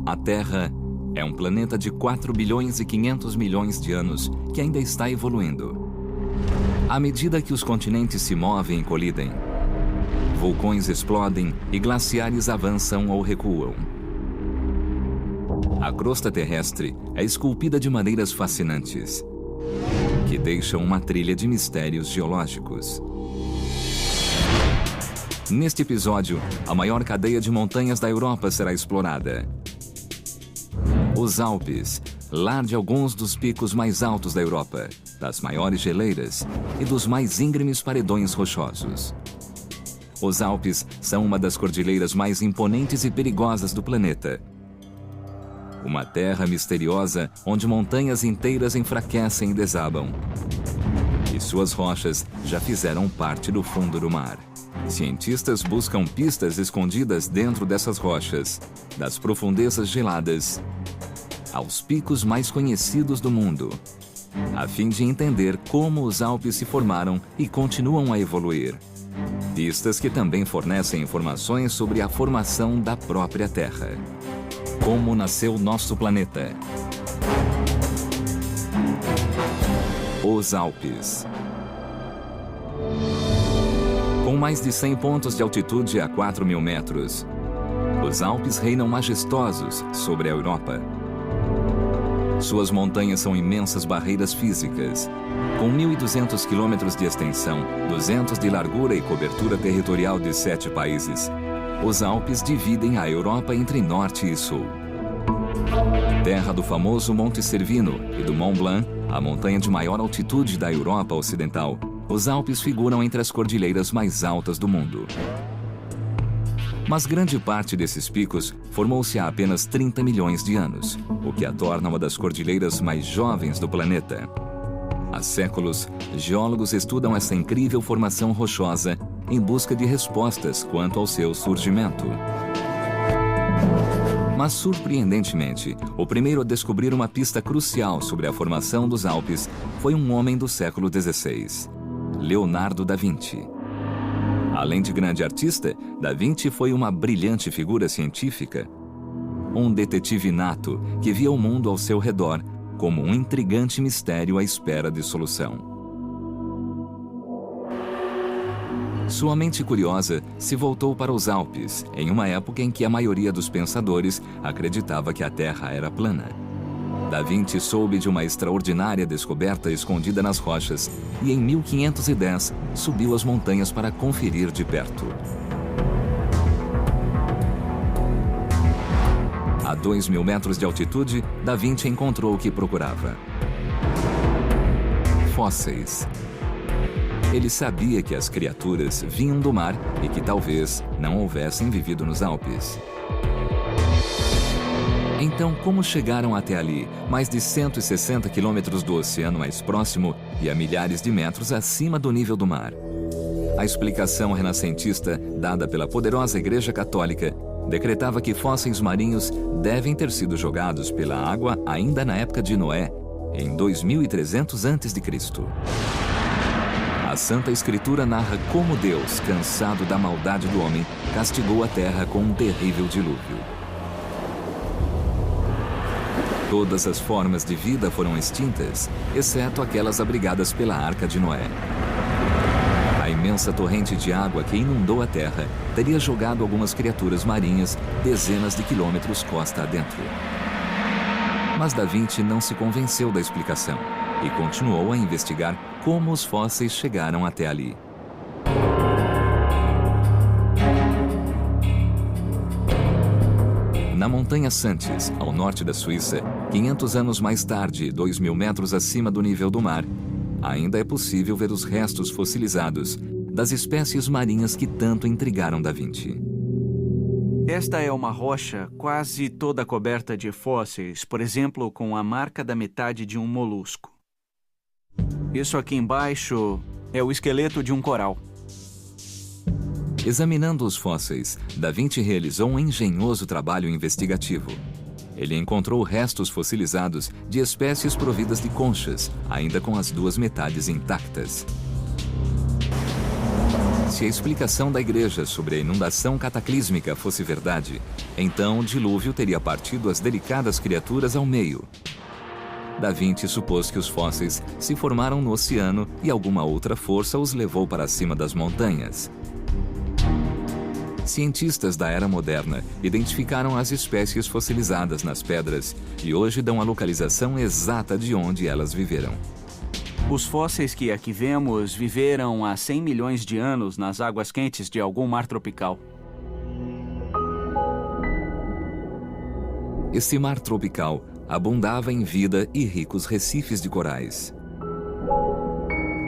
A Terra é um planeta de 4 bilhões e 500 milhões de anos que ainda está evoluindo. À medida que os continentes se movem e colidem, vulcões explodem e glaciares avançam ou recuam. A crosta terrestre é esculpida de maneiras fascinantes, que deixam uma trilha de mistérios geológicos. Neste episódio, a maior cadeia de montanhas da Europa será explorada. Os Alpes, lar de alguns dos picos mais altos da Europa, das maiores geleiras e dos mais íngremes paredões rochosos. Os Alpes são uma das cordilheiras mais imponentes e perigosas do planeta. Uma terra misteriosa onde montanhas inteiras enfraquecem e desabam. E suas rochas já fizeram parte do fundo do mar. Cientistas buscam pistas escondidas dentro dessas rochas, das profundezas geladas aos picos mais conhecidos do mundo, a fim de entender como os Alpes se formaram e continuam a evoluir. Pistas que também fornecem informações sobre a formação da própria Terra. Como nasceu nosso planeta? Os Alpes. Com mais de 100 pontos de altitude a 4.000 metros, os Alpes reinam majestosos sobre a Europa. Suas montanhas são imensas barreiras físicas, com 1.200 quilômetros de extensão, 200 de largura e cobertura territorial de 7 países. Os Alpes dividem a Europa entre norte e sul. Terra do famoso Monte Cervino e do Mont Blanc, a montanha de maior altitude da Europa Ocidental, os Alpes figuram entre as cordilheiras mais altas do mundo. Mas grande parte desses picos formou-se há apenas 30 milhões de anos, o que a torna uma das cordilheiras mais jovens do planeta. Há séculos, geólogos estudam essa incrível formação rochosa em busca de respostas quanto ao seu surgimento. Mas, surpreendentemente, o primeiro a descobrir uma pista crucial sobre a formação dos Alpes foi um homem do século XVI, Leonardo da Vinci. Além de grande artista, Da Vinci foi uma brilhante figura científica. Um detetive nato que via o mundo ao seu redor como um intrigante mistério à espera de solução. Sua mente curiosa se voltou para os Alpes, em uma época em que a maioria dos pensadores acreditava que a Terra era plana. Da Vinci soube de uma extraordinária descoberta escondida nas rochas e, em 1510, subiu as montanhas para conferir de perto. A 2.000 metros de altitude, Da Vinci encontrou o que procurava: fósseis. Ele sabia que as criaturas vinham do mar e que talvez não houvessem vivido nos Alpes. Então, como chegaram até ali, mais de 160 quilômetros do oceano mais próximo e a milhares de metros acima do nível do mar? A explicação renascentista, dada pela poderosa Igreja Católica, decretava que fósseis marinhos devem ter sido jogados pela água ainda na época de Noé, em 2300 a.C. A Santa Escritura narra como Deus, cansado da maldade do homem, castigou a terra com um terrível dilúvio. Todas as formas de vida foram extintas, exceto aquelas abrigadas pela Arca de Noé. A imensa torrente de água que inundou a terra teria jogado algumas criaturas marinhas dezenas de quilômetros costa adentro. Mas Da Vinci não se convenceu da explicação e continuou a investigar como os fósseis chegaram até ali. Na Montanha Santis, ao norte da Suíça, 500 anos mais tarde, 2.000 metros acima do nível do mar, ainda é possível ver os restos fossilizados das espécies marinhas que tanto intrigaram Da Vinci. Esta é uma rocha quase toda coberta de fósseis, por exemplo, com a marca da metade de um molusco. Isso aqui embaixo é o esqueleto de um coral. Examinando os fósseis, Da Vinci realizou um engenhoso trabalho investigativo. Ele encontrou restos fossilizados de espécies providas de conchas, ainda com as duas metades intactas. Se a explicação da Igreja sobre a inundação cataclísmica fosse verdade, então o dilúvio teria partido as delicadas criaturas ao meio. Da Vinci supôs que os fósseis se formaram no oceano e alguma outra força os levou para cima das montanhas. Cientistas da era moderna identificaram as espécies fossilizadas nas pedras e hoje dão a localização exata de onde elas viveram. Os fósseis que aqui vemos viveram há 100 milhões de anos nas águas quentes de algum mar tropical. Esse mar tropical abundava em vida e ricos recifes de corais.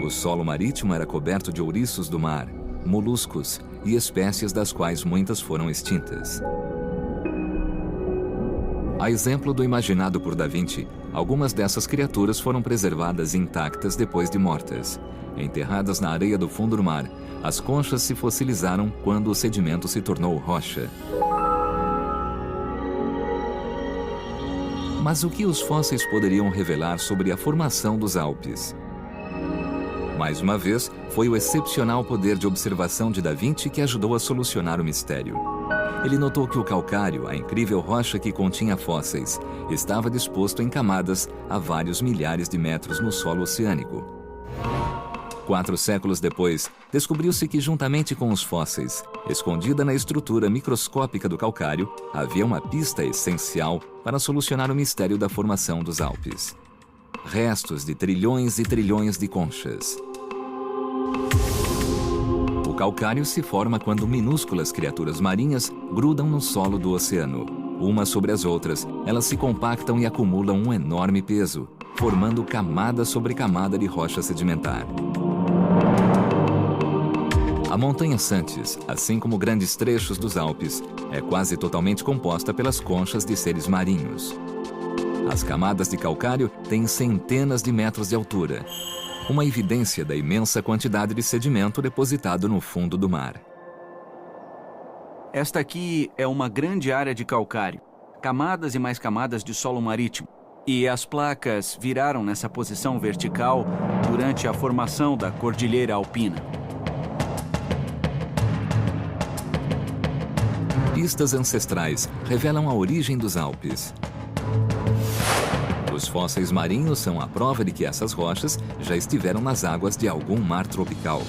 O solo marítimo era coberto de ouriços do mar, moluscos e espécies das quais muitas foram extintas. A exemplo do imaginado por Da Vinci, algumas dessas criaturas foram preservadas intactas depois de mortas. Enterradas na areia do fundo do mar, as conchas se fossilizaram quando o sedimento se tornou rocha. Mas o que os fósseis poderiam revelar sobre a formação dos Alpes? Mais uma vez, foi o excepcional poder de observação de Da Vinci que ajudou a solucionar o mistério. Ele notou que o calcário, a incrível rocha que continha fósseis, estava disposto em camadas a vários milhares de metros no solo oceânico. 4 séculos depois, descobriu-se que, juntamente com os fósseis, escondida na estrutura microscópica do calcário, havia uma pista essencial para solucionar o mistério da formação dos Alpes. Restos de trilhões e trilhões de conchas. O calcário se forma quando minúsculas criaturas marinhas grudam no solo do oceano. Umas sobre as outras, elas se compactam e acumulam um enorme peso, formando camada sobre camada de rocha sedimentar. A montanha Santis, assim como grandes trechos dos Alpes, é quase totalmente composta pelas conchas de seres marinhos. As camadas de calcário têm centenas de metros de altura, uma evidência da imensa quantidade de sedimento depositado no fundo do mar. Esta aqui é uma grande área de calcário, camadas e mais camadas de solo marítimo. E as placas viraram nessa posição vertical durante a formação da Cordilheira Alpina. Pistas ancestrais revelam a origem dos Alpes. Os fósseis marinhos são a prova de que essas rochas já estiveram nas águas de algum mar tropical.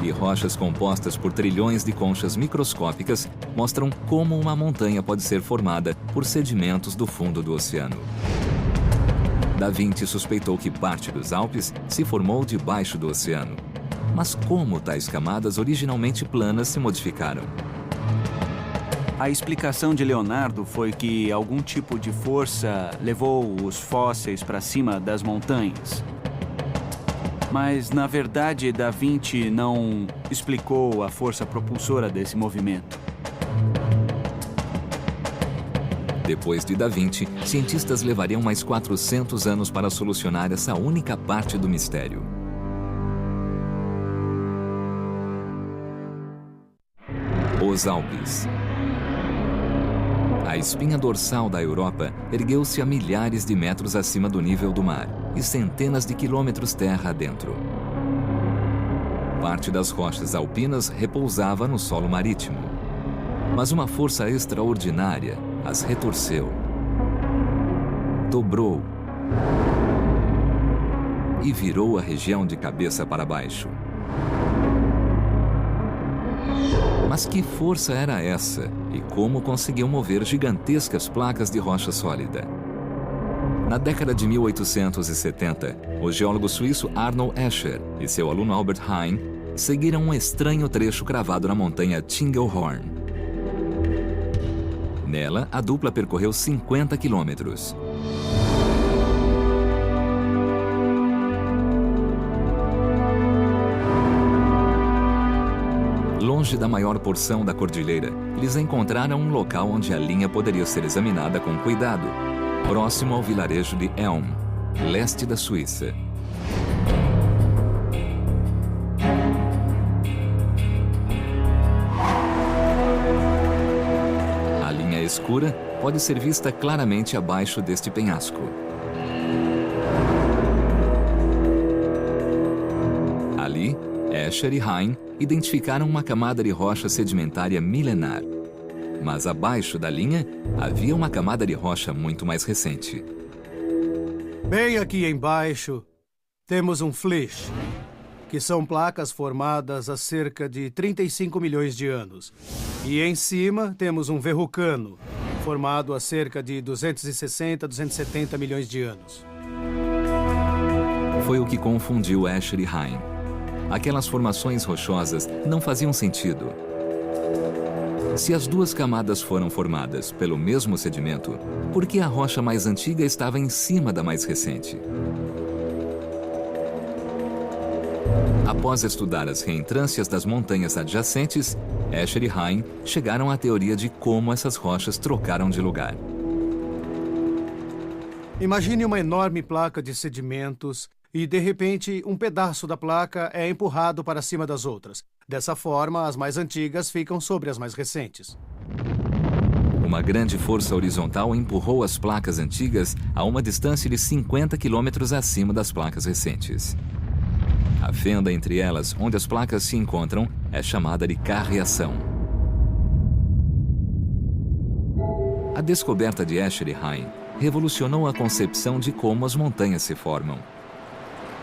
E rochas compostas por trilhões de conchas microscópicas mostram como uma montanha pode ser formada por sedimentos do fundo do oceano. Da Vinci suspeitou que parte dos Alpes se formou debaixo do oceano. Mas como tais camadas originalmente planas se modificaram? A explicação de Leonardo foi que algum tipo de força levou os fósseis para cima das montanhas. Mas, na verdade, Da Vinci não explicou a força propulsora desse movimento. Depois de Da Vinci, cientistas levariam mais 400 anos para solucionar essa única parte do mistério. Os Alpes. A espinha dorsal da Europa ergueu-se a milhares de metros acima do nível do mar e centenas de quilômetros terra adentro. Parte das rochas alpinas repousava no solo marítimo, mas uma força extraordinária as retorceu, dobrou e virou a região de cabeça para baixo. Mas que força era essa e como conseguiu mover gigantescas placas de rocha sólida? Na década de 1870, o geólogo suíço Arnold Escher e seu aluno Albert Heijn seguiram um estranho trecho cravado na montanha Tingelhorn. Nela, a dupla percorreu 50 quilômetros. Longe da maior porção da cordilheira, eles encontraram um local onde a linha poderia ser examinada com cuidado, próximo ao vilarejo de Elm, leste da Suíça. A linha escura pode ser vista claramente abaixo deste penhasco. Ali, Escher e Heijn identificaram uma camada de rocha sedimentária milenar. Mas abaixo da linha, havia uma camada de rocha muito mais recente. Bem aqui embaixo, temos um flysch, que são placas formadas há cerca de 35 milhões de anos. E em cima temos um verrucano, formado há cerca de 260, 270 milhões de anos. Foi o que confundiu Escher e Hein. Aquelas formações rochosas não faziam sentido. Se as duas camadas foram formadas pelo mesmo sedimento, por que a rocha mais antiga estava em cima da mais recente? Após estudar as reentrâncias das montanhas adjacentes, Escher e Hein chegaram à teoria de como essas rochas trocaram de lugar. Imagine uma enorme placa de sedimentos e, de repente, um pedaço da placa é empurrado para cima das outras. Dessa forma, as mais antigas ficam sobre as mais recentes. Uma grande força horizontal empurrou as placas antigas a uma distância de 50 quilômetros acima das placas recentes. A fenda entre elas, onde as placas se encontram, é chamada de carreação. A descoberta de Escher e Hein revolucionou a concepção de como as montanhas se formam.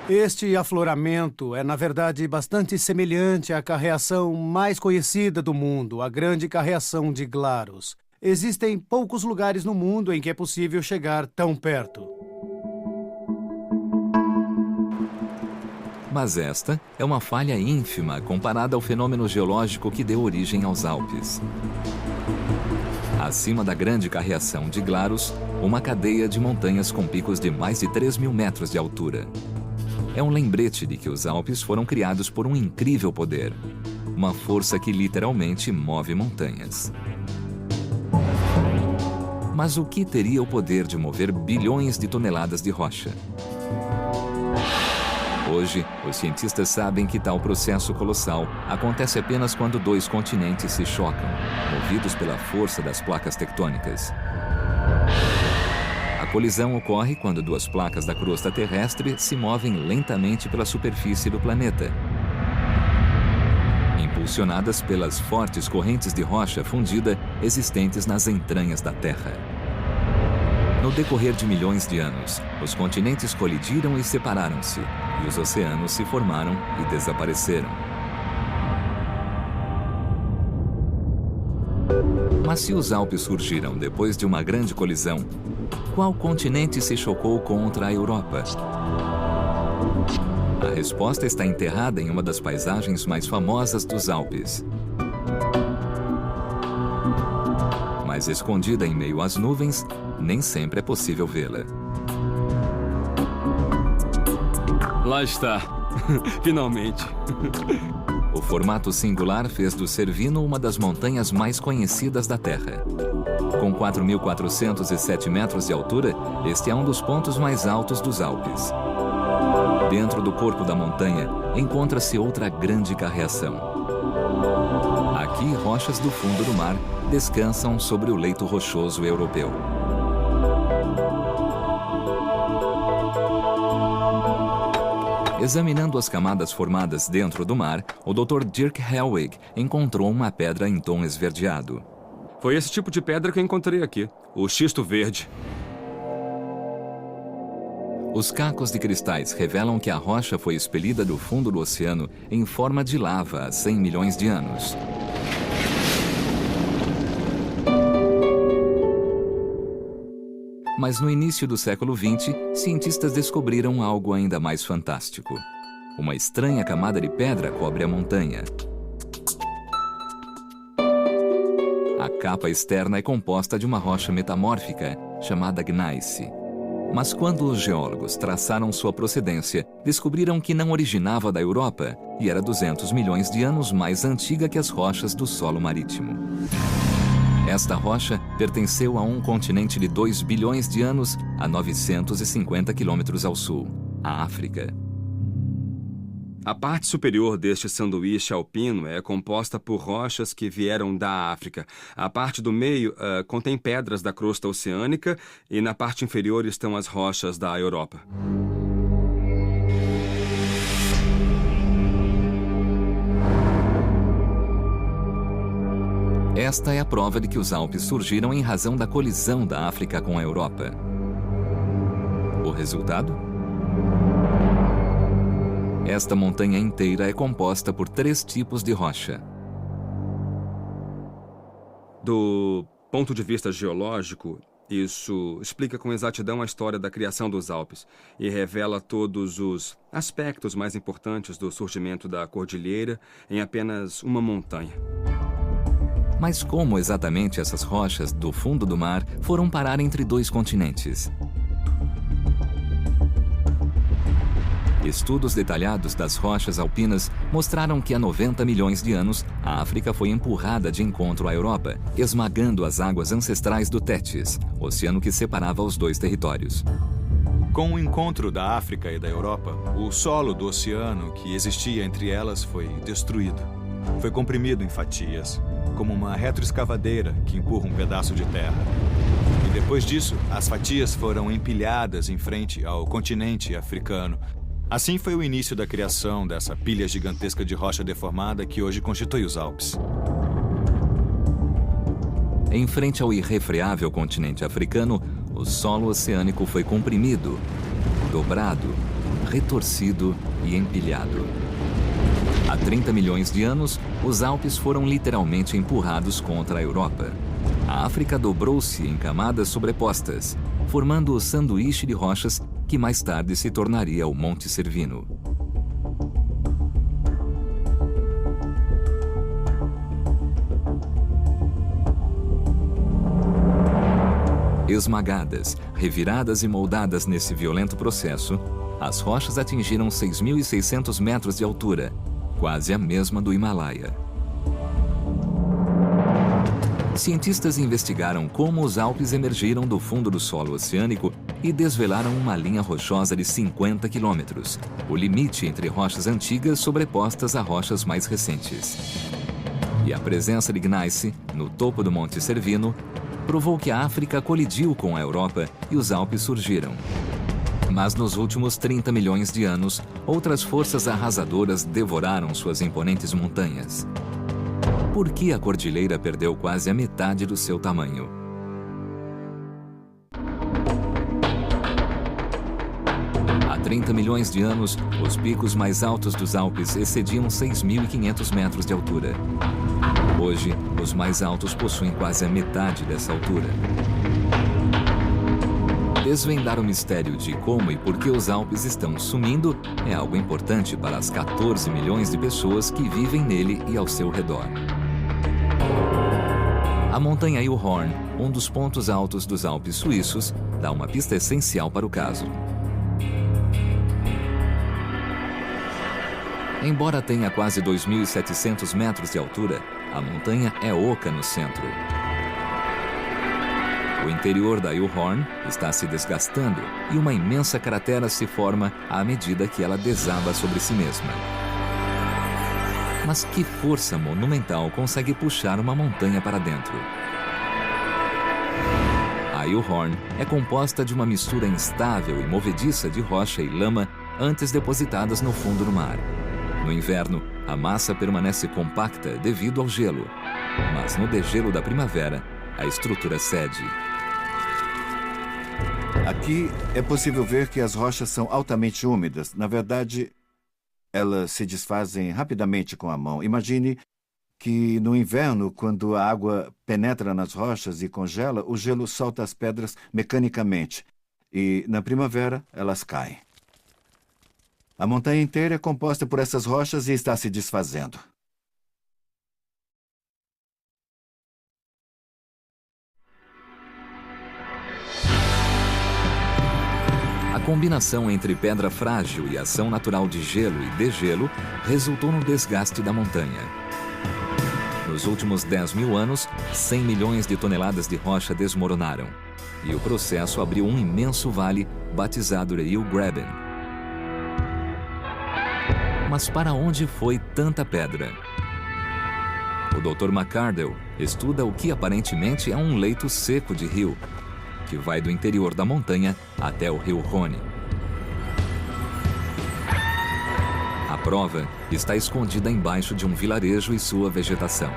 Este afloramento é, na verdade, bastante semelhante à carreação mais conhecida do mundo, a Grande Carreação de Glarus. Existem poucos lugares no mundo em que é possível chegar tão perto. Mas esta é uma falha ínfima comparada ao fenômeno geológico que deu origem aos Alpes. Acima da Grande Carreação de Glarus, uma cadeia de montanhas com picos de mais de 3.000 metros de altura. É um lembrete de que os Alpes foram criados por um incrível poder, uma força que literalmente move montanhas. Mas o que teria o poder de mover bilhões de toneladas de rocha? Hoje, os cientistas sabem que tal processo colossal acontece apenas quando dois continentes se chocam, movidos pela força das placas tectônicas. A colisão ocorre quando duas placas da crosta terrestre se movem lentamente pela superfície do planeta, impulsionadas pelas fortes correntes de rocha fundida existentes nas entranhas da Terra. No decorrer de milhões de anos, os continentes colidiram e separaram-se, e os oceanos se formaram e desapareceram. Mas se os Alpes surgiram depois de uma grande colisão, qual continente se chocou contra a Europa? A resposta está enterrada em uma das paisagens mais famosas dos Alpes. Mas escondida em meio às nuvens, nem sempre é possível vê-la. Lá está. Finalmente. O formato singular fez do Cervino uma das montanhas mais conhecidas da Terra. Com 4.407 metros de altura, este é um dos pontos mais altos dos Alpes. Dentro do corpo da montanha, encontra-se outra grande carreação. Aqui, rochas do fundo do mar descansam sobre o leito rochoso europeu. Examinando as camadas formadas dentro do mar, o Dr. Dirk Helwig encontrou uma pedra em tom esverdeado. Foi esse tipo de pedra que eu encontrei aqui, o xisto verde. Os cacos de cristais revelam que a rocha foi expelida do fundo do oceano em forma de lava há 100 milhões de anos. Mas no início do século XX, cientistas descobriram algo ainda mais fantástico. Uma estranha camada de pedra cobre a montanha. A capa externa é composta de uma rocha metamórfica, chamada gneiss. Mas quando os geólogos traçaram sua procedência, descobriram que não originava da Europa e era 200 milhões de anos mais antiga que as rochas do solo marítimo. Esta rocha pertenceu a um continente de 2 bilhões de anos a 950 quilômetros ao sul, a África. A parte superior deste sanduíche alpino é composta por rochas que vieram da África. A parte do meio contém pedras da crosta oceânica e na parte inferior estão as rochas da Europa. Esta é a prova de que os Alpes surgiram em razão da colisão da África com a Europa. O resultado? Esta montanha inteira é composta por 3 tipos de rocha. Do ponto de vista geológico, isso explica com exatidão a história da criação dos Alpes e revela todos os aspectos mais importantes do surgimento da cordilheira em apenas uma montanha. Mas como exatamente essas rochas do fundo do mar foram parar entre 2 continentes? Estudos detalhados das rochas alpinas mostraram que há 90 milhões de anos, a África foi empurrada de encontro à Europa, esmagando as águas ancestrais do Tétis, oceano que separava os 2 territórios. Com o encontro da África e da Europa, o solo do oceano que existia entre elas foi destruído. Foi comprimido em fatias, como uma retroescavadeira que empurra um pedaço de terra. E depois disso, as fatias foram empilhadas em frente ao continente africano. Assim foi o início da criação dessa pilha gigantesca de rocha deformada que hoje constitui os Alpes. Em frente ao irrefreável continente africano, o solo oceânico foi comprimido, dobrado, retorcido e empilhado. Há 30 milhões de anos, os Alpes foram literalmente empurrados contra a Europa. A África dobrou-se em camadas sobrepostas, formando o sanduíche de rochas que mais tarde se tornaria o Monte Cervino. Esmagadas, reviradas e moldadas nesse violento processo, as rochas atingiram 6.600 metros de altura, quase a mesma do Himalaia. Cientistas investigaram como os Alpes emergiram do fundo do solo oceânico e desvelaram uma linha rochosa de 50 quilômetros, o limite entre rochas antigas sobrepostas a rochas mais recentes. E a presença de gneiss, no topo do Monte Cervino, provou que a África colidiu com a Europa e os Alpes surgiram. Mas nos últimos 30 milhões de anos, outras forças arrasadoras devoraram suas imponentes montanhas. Por que a cordilheira perdeu quase a metade do seu tamanho? Há 30 milhões de anos, os picos mais altos dos Alpes excediam 6.500 metros de altura. Hoje, os mais altos possuem quase a metade dessa altura. Desvendar o mistério de como e por que os Alpes estão sumindo é algo importante para as 14 milhões de pessoas que vivem nele e ao seu redor. A montanha Eilhorn, um dos pontos altos dos Alpes suíços, dá uma pista essencial para o caso. Embora tenha quase 2.700 metros de altura, a montanha é oca no centro. O interior da Eilhorn está se desgastando e uma imensa cratera se forma à medida que ela desaba sobre si mesma. Mas que força monumental consegue puxar uma montanha para dentro? A Eilhorn é composta de uma mistura instável e movediça de rocha e lama antes depositadas no fundo do mar. No inverno, a massa permanece compacta devido ao gelo, mas no degelo da primavera, a estrutura cede. Aqui é possível ver que as rochas são altamente úmidas. Na verdade, elas se desfazem rapidamente com a mão. Imagine que no inverno, quando a água penetra nas rochas e congela, o gelo solta as pedras mecanicamente. E na primavera, elas caem. A montanha inteira é composta por essas rochas e está se desfazendo. A combinação entre pedra frágil e ação natural de gelo e degelo resultou no desgaste da montanha. Nos últimos 10 mil anos, 100 milhões de toneladas de rocha desmoronaram, e o processo abriu um imenso vale batizado de Eilgraben. Mas para onde foi tanta pedra? O Dr. McArdle estuda o que aparentemente é um leito seco de rio, que vai do interior da montanha até o rio Rhône. A prova está escondida embaixo de um vilarejo e sua vegetação.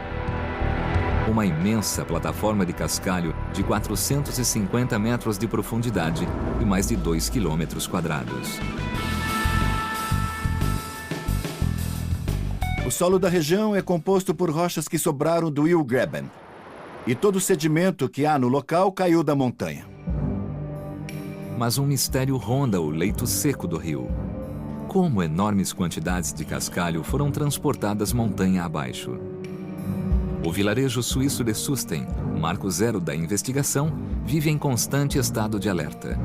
uma imensa plataforma de cascalho de 450 metros de profundidade e mais de 2 quilômetros quadrados. O solo da região é composto por rochas que sobraram do Ildgraben. E todo o sedimento que há no local caiu da montanha. Mas um mistério ronda o leito seco do rio. Como enormes quantidades de cascalho foram transportadas montanha abaixo? O vilarejo suíço de Susten, marco zero da investigação, vive em constante estado de alerta.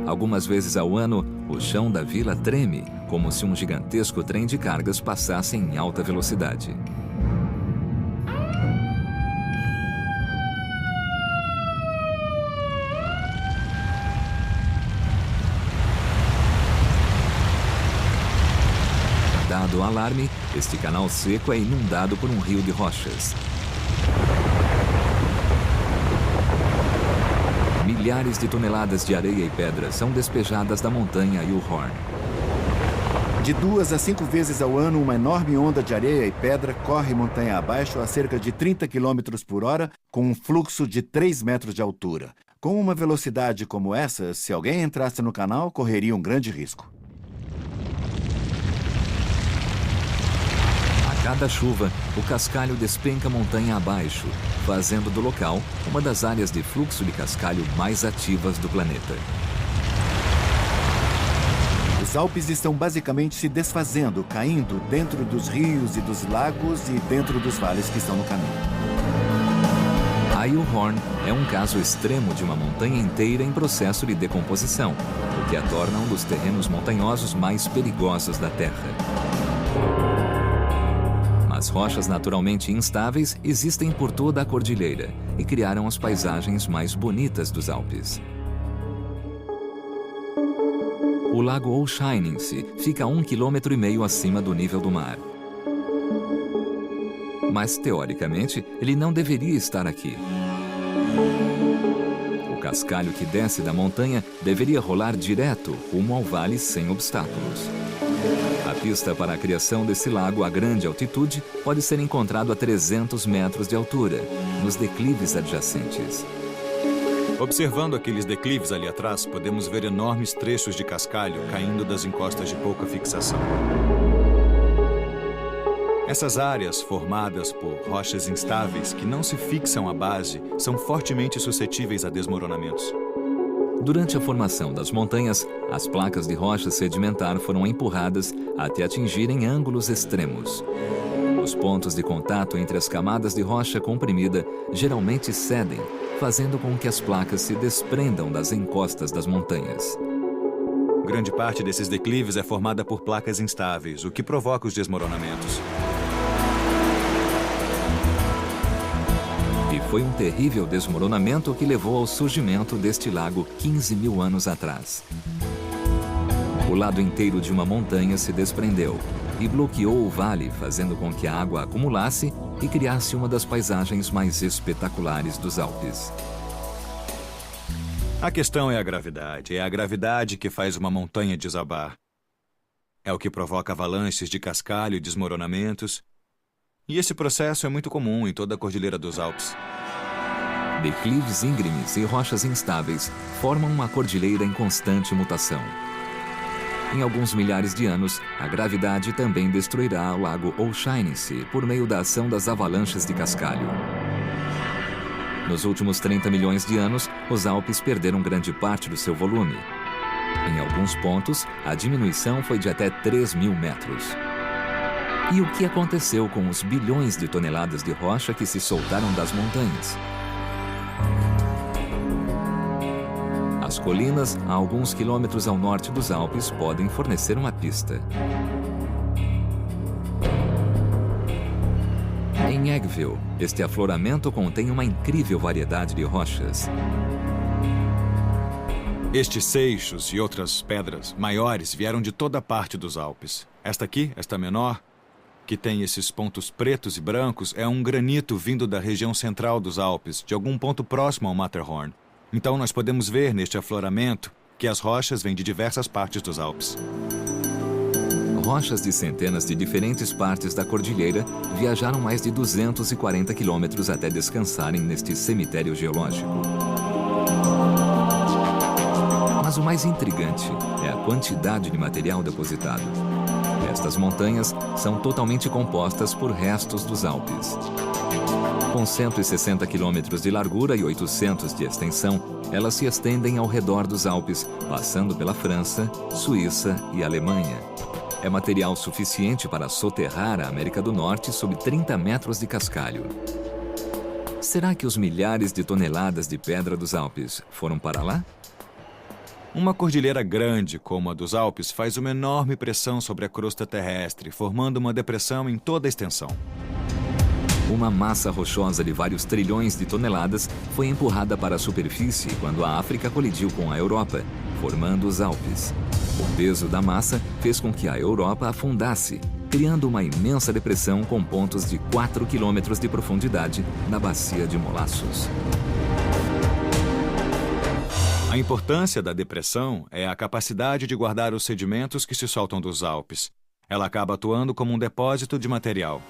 Algumas vezes ao ano, o chão da vila treme, como se um gigantesco trem de cargas passasse em alta velocidade. Dado o alarme, este canal seco é inundado por um rio de rochas. Milhares de toneladas de areia e pedra são despejadas da montanha Ildhorn. De 2 a 5 vezes ao ano, uma enorme onda de areia e pedra corre montanha abaixo a cerca de 30 km por hora, com um fluxo de 3 metros de altura. Com uma velocidade como essa, se alguém entrasse no canal, correria um grande risco. A cada chuva, o cascalho despenca montanha abaixo, fazendo do local uma das áreas de fluxo de cascalho mais ativas do planeta. Os Alpes estão basicamente se desfazendo, caindo dentro dos rios e dos lagos e dentro dos vales que estão no caminho. A Ildhorn é um caso extremo de uma montanha inteira em processo de decomposição, o que a torna um dos terrenos montanhosos mais perigosos da Terra. As rochas naturalmente instáveis existem por toda a cordilheira e criaram as paisagens mais bonitas dos Alpes. O lago Olscheinensee fica a 1,5 km acima do nível do mar. Mas, teoricamente, ele não deveria estar aqui. O cascalho que desce da montanha deveria rolar direto rumo ao vale sem obstáculos. A pista para a criação desse lago a grande altitude pode ser encontrado a 300 metros de altura, nos declives adjacentes. Observando aqueles declives ali atrás, podemos ver enormes trechos de cascalho caindo das encostas de pouca fixação. Essas áreas, formadas por rochas instáveis que não se fixam à base, são fortemente suscetíveis a desmoronamentos. Durante a formação das montanhas, as placas de rocha sedimentar foram empurradas até atingirem ângulos extremos. Os pontos de contato entre as camadas de rocha comprimida geralmente cedem, fazendo com que as placas se desprendam das encostas das montanhas. Grande parte desses declives é formada por placas instáveis, o que provoca os desmoronamentos. E foi um terrível desmoronamento que levou ao surgimento deste lago 15 mil anos atrás. O lado inteiro de uma montanha se desprendeu e bloqueou o vale, fazendo com que a água acumulasse e criasse uma das paisagens mais espetaculares dos Alpes. A questão é a gravidade. É a gravidade que faz uma montanha desabar. É o que provoca avalanches de cascalho e desmoronamentos. E esse processo é muito comum em toda a Cordilheira dos Alpes. Declives íngremes e rochas instáveis formam uma cordilheira em constante mutação. Em alguns milhares de anos, a gravidade também destruirá o lago Olscheinensee por meio da ação das avalanches de cascalho. Nos últimos 30 milhões de anos, os Alpes perderam grande parte do seu volume. Em alguns pontos, a diminuição foi de até 3.000 metros. E o que aconteceu com os bilhões de toneladas de rocha que se soltaram das montanhas? As colinas, a alguns quilômetros ao norte dos Alpes, podem fornecer uma pista. Em Eggville, este afloramento contém uma incrível variedade de rochas. Estes seixos e outras pedras maiores vieram de toda a parte dos Alpes. Esta aqui, esta menor, que tem esses pontos pretos e brancos, é um granito vindo da região central dos Alpes, de algum ponto próximo ao Matterhorn. Então nós podemos ver neste afloramento que as rochas vêm de diversas partes dos Alpes. rochas de centenas de diferentes partes da cordilheira viajaram mais de 240 quilômetros até descansarem neste cemitério geológico. Mas o mais intrigante é a quantidade de material depositado. Estas montanhas são totalmente compostas por restos dos Alpes. Com 160 quilômetros de largura e 800 de extensão, elas se estendem ao redor dos Alpes, passando pela França, Suíça e Alemanha. É material suficiente para soterrar a América do Norte sob 30 metros de cascalho. Será que os milhares de toneladas de pedra dos Alpes foram para lá? Uma cordilheira grande como a dos Alpes faz uma enorme pressão sobre a crosta terrestre, formando uma depressão em toda a extensão. Uma massa rochosa de vários trilhões de toneladas foi empurrada para a superfície quando a África colidiu com a Europa, formando os Alpes. O peso da massa fez com que a Europa afundasse, criando uma imensa depressão com pontos de 4 quilômetros de profundidade na bacia de Molossos. A importância da depressão é a capacidade de guardar os sedimentos que se soltam dos Alpes. Ela acaba atuando como um depósito de material.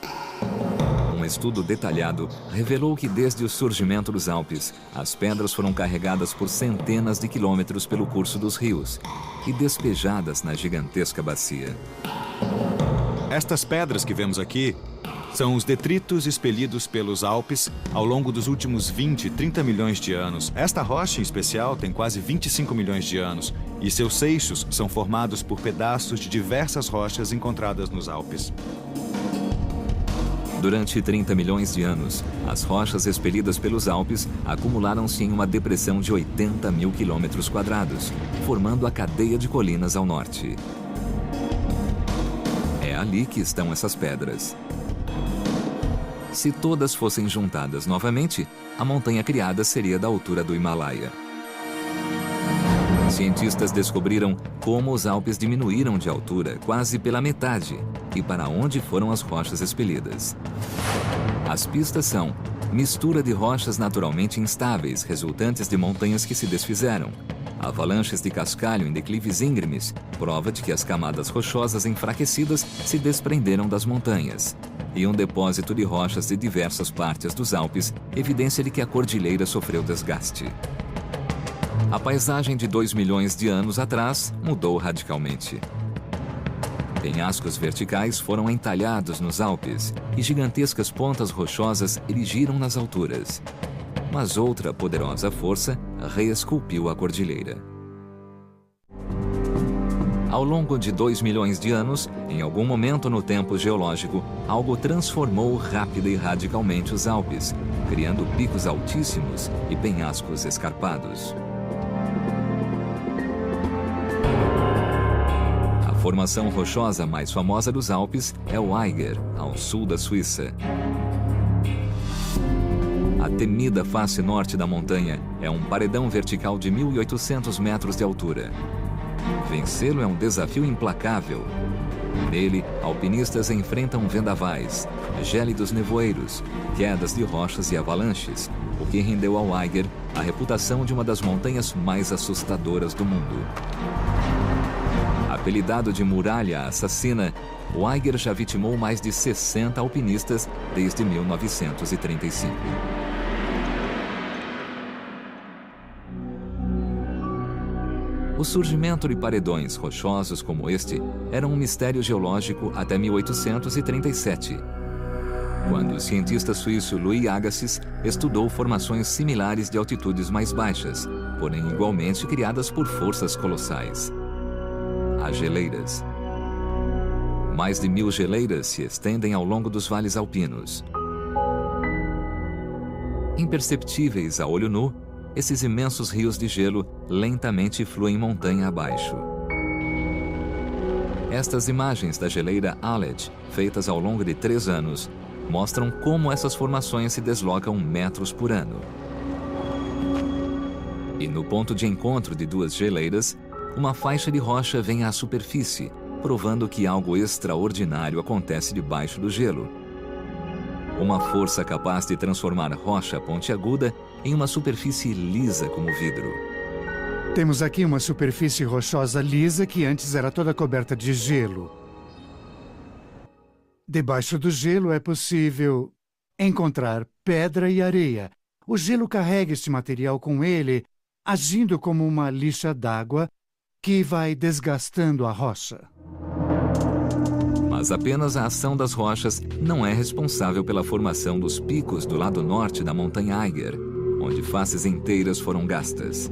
Um estudo detalhado revelou que desde o surgimento dos Alpes, as pedras foram carregadas por centenas de quilômetros pelo curso dos rios e despejadas na gigantesca bacia. Estas pedras que vemos aqui são os detritos expelidos pelos Alpes ao longo dos últimos 20, 30 milhões de anos. Esta rocha em especial tem quase 25 milhões de anos e seus seixos são formados por pedaços de diversas rochas encontradas nos Alpes. Durante 30 milhões de anos, as rochas expelidas pelos Alpes acumularam-se em uma depressão de 80 mil quilômetros quadrados, formando a cadeia de colinas ao norte. É ali que estão essas pedras. Se todas fossem juntadas novamente, a montanha criada seria da altura do Himalaia. Cientistas descobriram como os Alpes diminuíram de altura quase pela metade e para onde foram as rochas expelidas. As pistas são mistura de rochas naturalmente instáveis, resultantes de montanhas que se desfizeram, avalanches de cascalho em declives íngremes, prova de que as camadas rochosas enfraquecidas se desprenderam das montanhas, e um depósito de rochas de diversas partes dos Alpes, evidência de que a cordilheira sofreu desgaste. A paisagem de 2 milhões de anos atrás mudou radicalmente. Penhascos verticais foram entalhados nos Alpes e gigantescas pontas rochosas erigiram nas alturas. Mas outra poderosa força reesculpiu a cordilheira. Ao longo de 2 milhões de anos, em algum momento no tempo geológico, algo transformou rápida e radicalmente os Alpes, criando picos altíssimos e penhascos escarpados. A formação rochosa mais famosa dos Alpes é o Eiger, ao sul da Suíça. A temida face norte da montanha é um paredão vertical de 1.800 metros de altura. Vencê-lo é um desafio implacável. Nele, alpinistas enfrentam vendavais, gélidos nevoeiros, quedas de rochas e avalanches, o que rendeu ao Eiger a reputação de uma das montanhas mais assustadoras do mundo. Apelidado de Muralha Assassina, o Eiger já vitimou mais de 60 alpinistas desde 1935. O surgimento de paredões rochosos como este era um mistério geológico até 1837, quando o cientista suíço Louis Agassiz estudou formações similares de altitudes mais baixas, porém igualmente criadas por forças colossais. As geleiras. Mais de 1.000 geleiras se estendem ao longo dos vales alpinos. Imperceptíveis a olho nu, esses imensos rios de gelo lentamente fluem montanha abaixo. Estas imagens da geleira Aled, feitas ao longo de 3 anos, mostram como essas formações se deslocam metros por ano. E no ponto de encontro de 2 geleiras, uma faixa de rocha vem à superfície, provando que algo extraordinário acontece debaixo do gelo. Uma força capaz de transformar rocha pontiaguda em uma superfície lisa como vidro. Temos aqui uma superfície rochosa lisa que antes era toda coberta de gelo. Debaixo do gelo é possível encontrar pedra e areia. O gelo carrega este material com ele, agindo como uma lixa d'água que vai desgastando a rocha. Mas apenas a ação das rochas não é responsável pela formação dos picos do lado norte da montanha Eiger, onde faces inteiras foram gastas.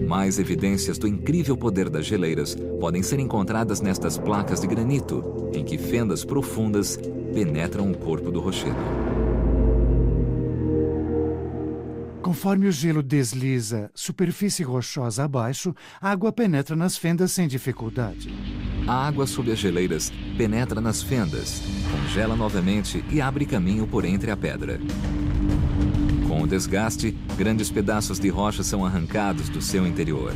Mais evidências do incrível poder das geleiras podem ser encontradas nestas placas de granito, em que fendas profundas penetram o corpo do rochedo. Conforme o gelo desliza superfície rochosa abaixo, a água penetra nas fendas sem dificuldade. A água sob as geleiras penetra nas fendas, congela novamente e abre caminho por entre a pedra. Com o desgaste, grandes pedaços de rocha são arrancados do seu interior.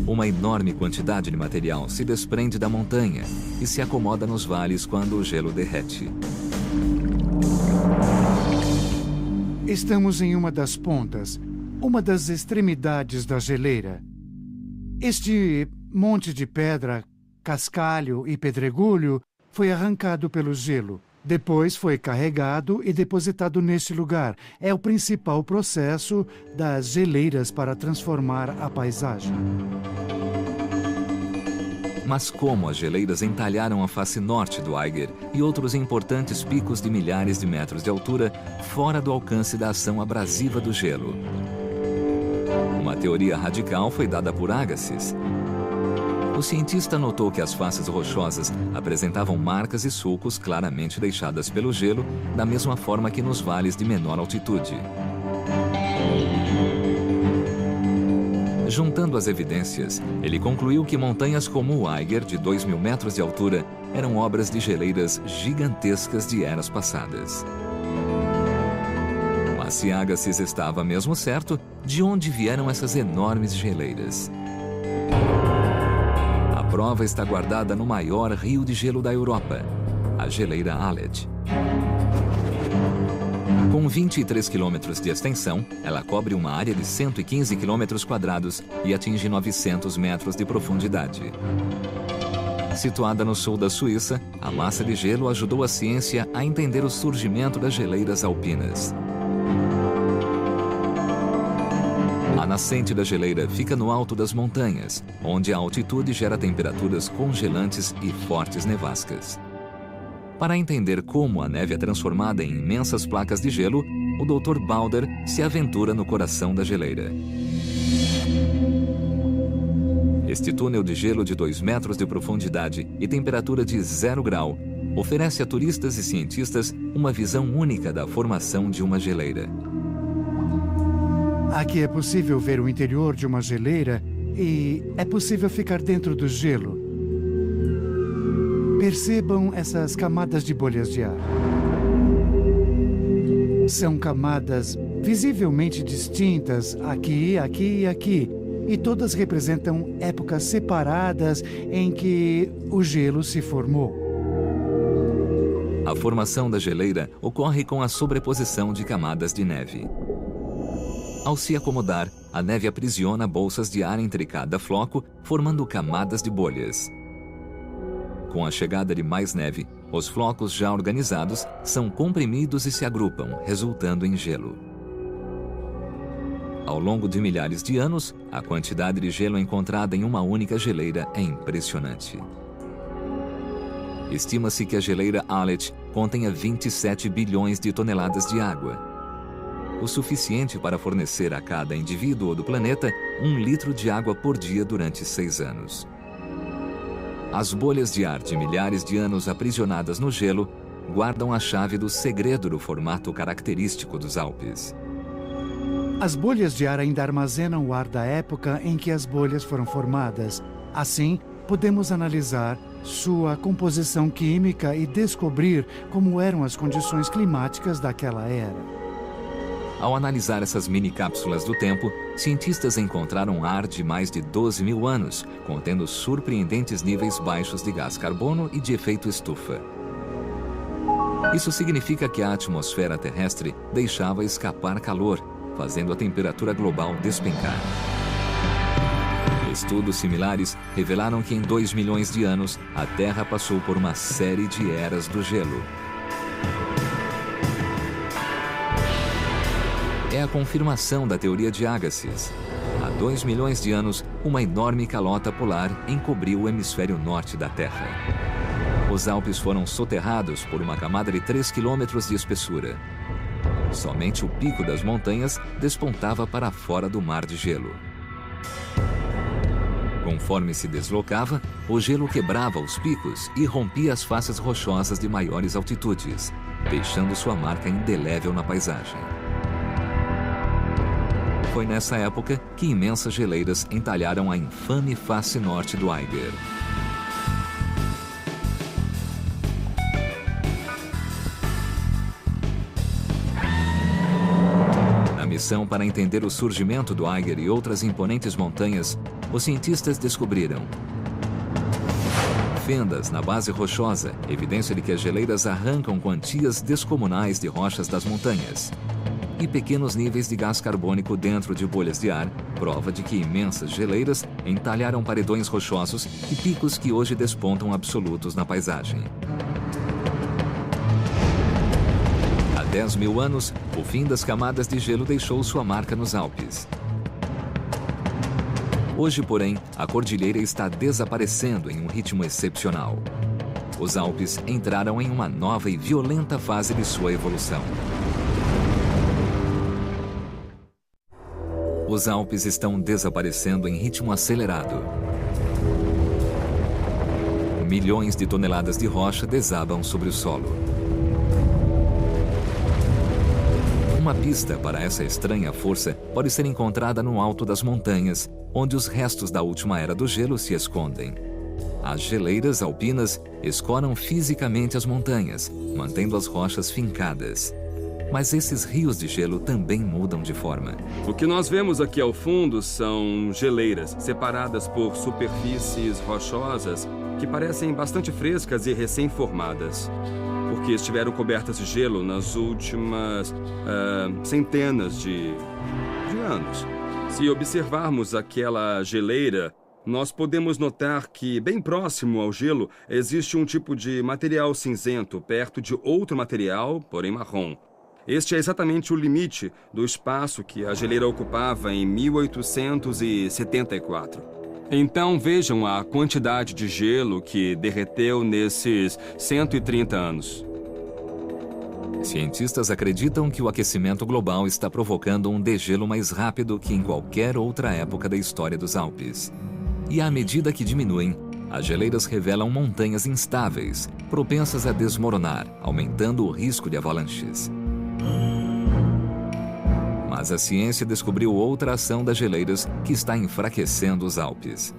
Uma enorme quantidade de material se desprende da montanha e se acomoda nos vales quando o gelo derrete. Estamos em uma das pontas, uma das extremidades da geleira. Este monte de pedra, cascalho e pedregulho foi arrancado pelo gelo. Depois foi carregado e depositado neste lugar. É o principal processo das geleiras para transformar a paisagem. Mas como as geleiras entalharam a face norte do Eiger e outros importantes picos de milhares de metros de altura fora do alcance da ação abrasiva do gelo? Uma teoria radical foi dada por Agassiz. O cientista notou que as faces rochosas apresentavam marcas e sulcos claramente deixadas pelo gelo, da mesma forma que nos vales de menor altitude. Juntando as evidências, ele concluiu que montanhas como o Eiger, de 2.000 metros de altura, eram obras de geleiras gigantescas de eras passadas. Mas se Agassiz estava mesmo certo, de onde vieram essas enormes geleiras? A prova está guardada no maior rio de gelo da Europa, a geleira Aled. Com 23 quilômetros de extensão, ela cobre uma área de 115 quilômetros quadrados e atinge 900 metros de profundidade. Situada no sul da Suíça, a massa de gelo ajudou a ciência a entender o surgimento das geleiras alpinas. A nascente da geleira fica no alto das montanhas, onde a altitude gera temperaturas congelantes e fortes nevascas. Para entender como a neve é transformada em imensas placas de gelo, o Dr. Balder se aventura no coração da geleira. Este túnel de gelo de 2 metros de profundidade e temperatura de 0 grau oferece a turistas e cientistas uma visão única da formação de uma geleira. Aqui é possível ver o interior de uma geleira e é possível ficar dentro do gelo. Percebam essas camadas de bolhas de ar. São camadas visivelmente distintas aqui, aqui e aqui. E todas representam épocas separadas em que o gelo se formou. A formação da geleira ocorre com a sobreposição de camadas de neve. Ao se acomodar, a neve aprisiona bolsas de ar entre cada floco, formando camadas de bolhas. Com a chegada de mais neve, os flocos já organizados são comprimidos e se agrupam, resultando em gelo. Ao longo de milhares de anos, a quantidade de gelo encontrada em uma única geleira é impressionante. Estima-se que a geleira Aled contenha 27 bilhões de toneladas de água, o suficiente para fornecer a cada indivíduo do planeta 1 litro de água por dia durante 6 anos. As bolhas de ar de milhares de anos aprisionadas no gelo guardam a chave do segredo do formato característico dos Alpes. As bolhas de ar ainda armazenam o ar da época em que as bolhas foram formadas. Assim, podemos analisar sua composição química e descobrir como eram as condições climáticas daquela era. Ao analisar essas mini-cápsulas do tempo, cientistas encontraram ar de mais de 12.000 anos, contendo surpreendentes níveis baixos de gás carbono e de efeito estufa. Isso significa que a atmosfera terrestre deixava escapar calor, fazendo a temperatura global despencar. Estudos similares revelaram que em 2 milhões de anos, a Terra passou por uma série de eras do gelo. É a confirmação da teoria de Agassiz. Há 2 milhões de anos, uma enorme calota polar encobriu o hemisfério norte da Terra. Os Alpes foram soterrados por uma camada de 3 quilômetros de espessura. Somente o pico das montanhas despontava para fora do mar de gelo. Conforme se deslocava, o gelo quebrava os picos e rompia as faces rochosas de maiores altitudes, deixando sua marca indelével na paisagem. Foi nessa época que imensas geleiras entalharam a infame face norte do Eiger. Na missão para entender o surgimento do Eiger e outras imponentes montanhas, os cientistas descobriram fendas na base rochosa, evidência de que as geleiras arrancam quantias descomunais de rochas das montanhas, e pequenos níveis de gás carbônico dentro de bolhas de ar, prova de que imensas geleiras entalharam paredões rochosos e picos que hoje despontam absolutos na paisagem. Há 10 mil anos, o fim das camadas de gelo deixou sua marca nos Alpes. Hoje, porém, a cordilheira está desaparecendo em um ritmo excepcional. Os Alpes entraram em uma nova e violenta fase de sua evolução. Os Alpes estão desaparecendo em ritmo acelerado. Milhões de toneladas de rocha desabam sobre o solo. Uma pista para essa estranha força pode ser encontrada no alto das montanhas, onde os restos da última era do gelo se escondem. As geleiras alpinas escoram fisicamente as montanhas, mantendo as rochas fincadas. Mas esses rios de gelo também mudam de forma. O que nós vemos aqui ao fundo são geleiras, separadas por superfícies rochosas que parecem bastante frescas e recém-formadas, porque estiveram cobertas de gelo nas últimas centenas de anos. Se observarmos aquela geleira, nós podemos notar que, bem próximo ao gelo, existe um tipo de material cinzento perto de outro material, porém marrom. Este é exatamente o limite do espaço que a geleira ocupava em 1874. Então vejam a quantidade de gelo que derreteu nesses 130 anos. Cientistas acreditam que o aquecimento global está provocando um degelo mais rápido que em qualquer outra época da história dos Alpes. E à medida que diminuem, as geleiras revelam montanhas instáveis, propensas a desmoronar, aumentando o risco de avalanches. Mas a ciência descobriu outra ação das geleiras que está enfraquecendo os Alpes.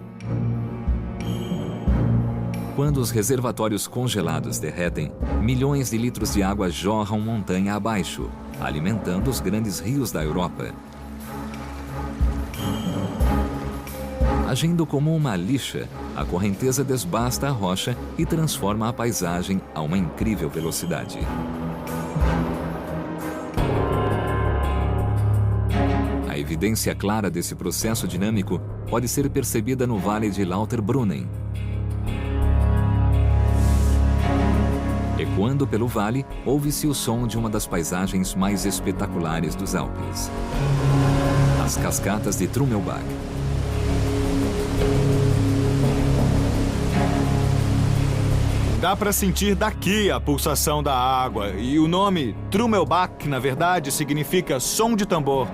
Quando os reservatórios congelados derretem, milhões de litros de água jorram montanha abaixo, alimentando os grandes rios da Europa. Agindo como uma lixa, a correnteza desbasta a rocha e transforma a paisagem a uma incrível velocidade. A evidência clara desse processo dinâmico pode ser percebida no Vale de Lauterbrunnen. Ecoando pelo vale, ouve-se o som de uma das paisagens mais espetaculares dos Alpes. As cascatas de Trummelbach. Dá para sentir daqui a pulsação da água, e o nome Trummelbach, na verdade, significa som de tambor.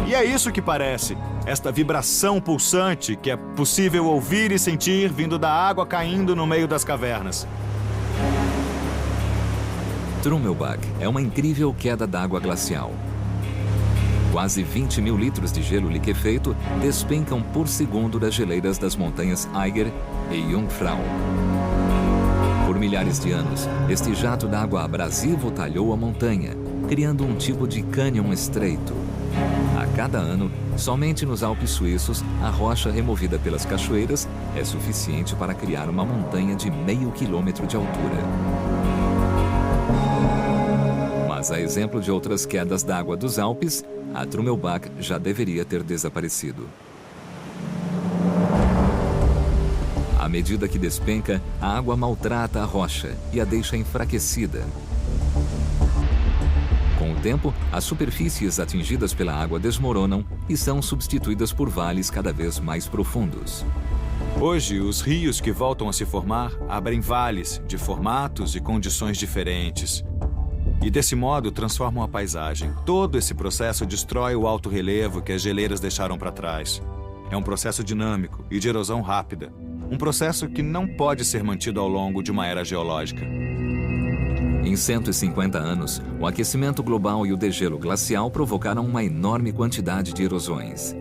E é isso que parece, esta vibração pulsante que é possível ouvir e sentir vindo da água caindo no meio das cavernas. Trummelbach é uma incrível queda d'água glacial. Quase 20 mil litros de gelo liquefeito despencam por segundo das geleiras das montanhas Eiger e Jungfrau. Por milhares de anos, este jato d'água abrasivo talhou a montanha, criando um tipo de cânion estreito. A cada ano, somente nos Alpes suíços, a rocha removida pelas cachoeiras é suficiente para criar uma montanha de meio quilômetro de altura. Mas, a exemplo de outras quedas d'água dos Alpes, a Trummelbach já deveria ter desaparecido. À medida que despenca, a água maltrata a rocha e a deixa enfraquecida. Com o tempo, as superfícies atingidas pela água desmoronam e são substituídas por vales cada vez mais profundos. Hoje, os rios que voltam a se formar abrem vales de formatos e condições diferentes. E desse modo transformam a paisagem. Todo esse processo destrói o alto relevo que as geleiras deixaram para trás. É um processo dinâmico e de erosão rápida. Um processo que não pode ser mantido ao longo de uma era geológica. Em 150 anos, o aquecimento global e o degelo glacial provocaram uma enorme quantidade de erosões.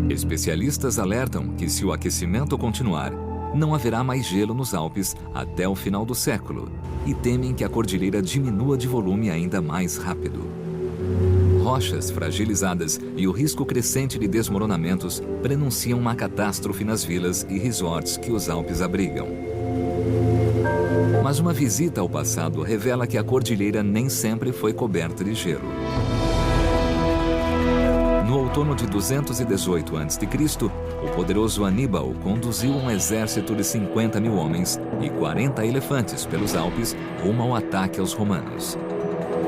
Especialistas alertam que, se o aquecimento continuar, não haverá mais gelo nos Alpes até o final do século e temem que a cordilheira diminua de volume ainda mais rápido. Rochas fragilizadas e o risco crescente de desmoronamentos prenunciam uma catástrofe nas vilas e resorts que os Alpes abrigam. Mas uma visita ao passado revela que a cordilheira nem sempre foi coberta de gelo. No outono de 218 a.C., o poderoso Aníbal conduziu um exército de 50 mil homens e 40 elefantes pelos Alpes rumo ao ataque aos romanos.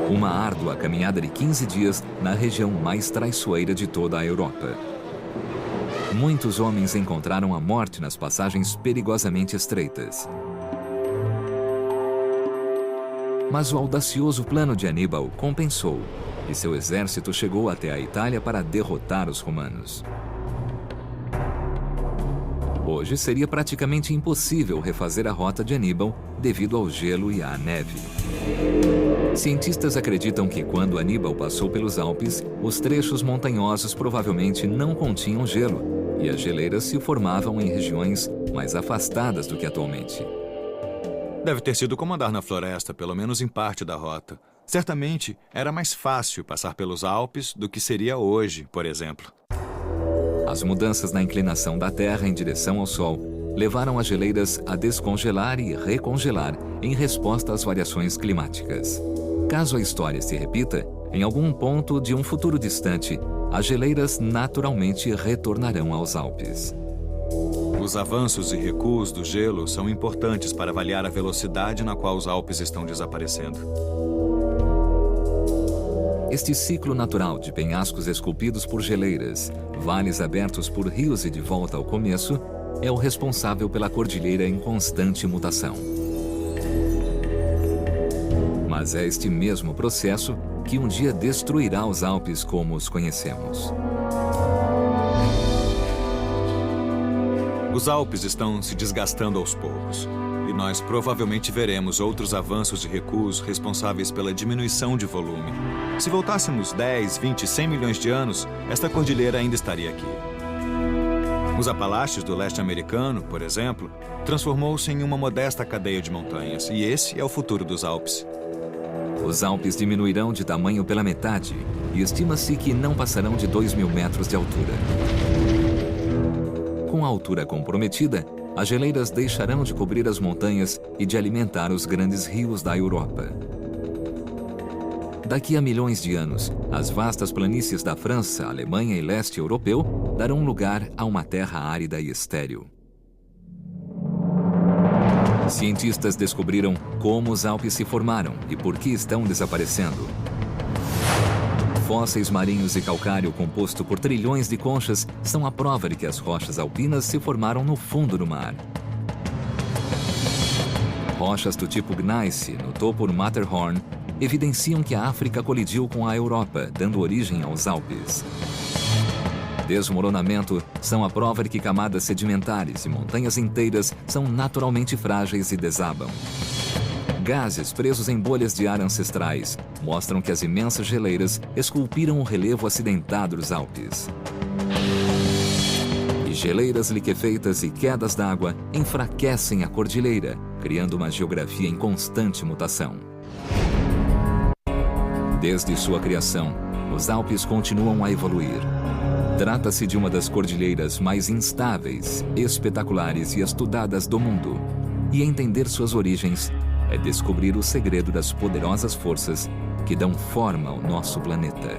Uma árdua caminhada de 15 dias na região mais traiçoeira de toda a Europa. Muitos homens encontraram a morte nas passagens perigosamente estreitas. Mas o audacioso plano de Aníbal compensou, e seu exército chegou até a Itália para derrotar os romanos. Hoje seria praticamente impossível refazer a rota de Aníbal devido ao gelo e à neve. Cientistas acreditam que quando Aníbal passou pelos Alpes, os trechos montanhosos provavelmente não continham gelo e as geleiras se formavam em regiões mais afastadas do que atualmente. Deve ter sido como andar na floresta, pelo menos em parte da rota. Certamente, era mais fácil passar pelos Alpes do que seria hoje, por exemplo. As mudanças na inclinação da Terra em direção ao Sol levaram as geleiras a descongelar e recongelar em resposta às variações climáticas. Caso a história se repita, em algum ponto de um futuro distante, as geleiras naturalmente retornarão aos Alpes. Os avanços e recuos do gelo são importantes para avaliar a velocidade na qual os Alpes estão desaparecendo. Este ciclo natural de penhascos esculpidos por geleiras, vales abertos por rios e de volta ao começo, é o responsável pela cordilheira em constante mutação. Mas é este mesmo processo que um dia destruirá os Alpes como os conhecemos. Os Alpes estão se desgastando aos poucos, e nós provavelmente veremos outros avanços e recuos responsáveis pela diminuição de volume. Se voltássemos 10, 20, 100 milhões de anos, esta cordilheira ainda estaria aqui. Os Apalaches do leste americano, por exemplo, transformou-se em uma modesta cadeia de montanhas, e esse é o futuro dos Alpes. Os Alpes diminuirão de tamanho pela metade, e estima-se que não passarão de 2.000 metros de altura. Com a altura comprometida, as geleiras deixarão de cobrir as montanhas e de alimentar os grandes rios da Europa. Daqui a milhões de anos, as vastas planícies da França, Alemanha e leste europeu darão lugar a uma terra árida e estéril. Cientistas descobriram como os Alpes se formaram e por que estão desaparecendo. Fósseis marinhos e calcário composto por trilhões de conchas são a prova de que as rochas alpinas se formaram no fundo do mar. Rochas do tipo gneiss, no topo do Matterhorn, evidenciam que a África colidiu com a Europa, dando origem aos Alpes. Desmoronamento são a prova de que camadas sedimentares e montanhas inteiras são naturalmente frágeis e desabam. Gases presos em bolhas de ar ancestrais mostram que as imensas geleiras esculpiram o relevo acidentado dos Alpes. E geleiras liquefeitas e quedas d'água enfraquecem a cordilheira, criando uma geografia em constante mutação. Desde sua criação, os Alpes continuam a evoluir. Trata-se de uma das cordilheiras mais instáveis, espetaculares e estudadas do mundo. E entender suas origens é descobrir o segredo das poderosas forças que dão forma ao nosso planeta.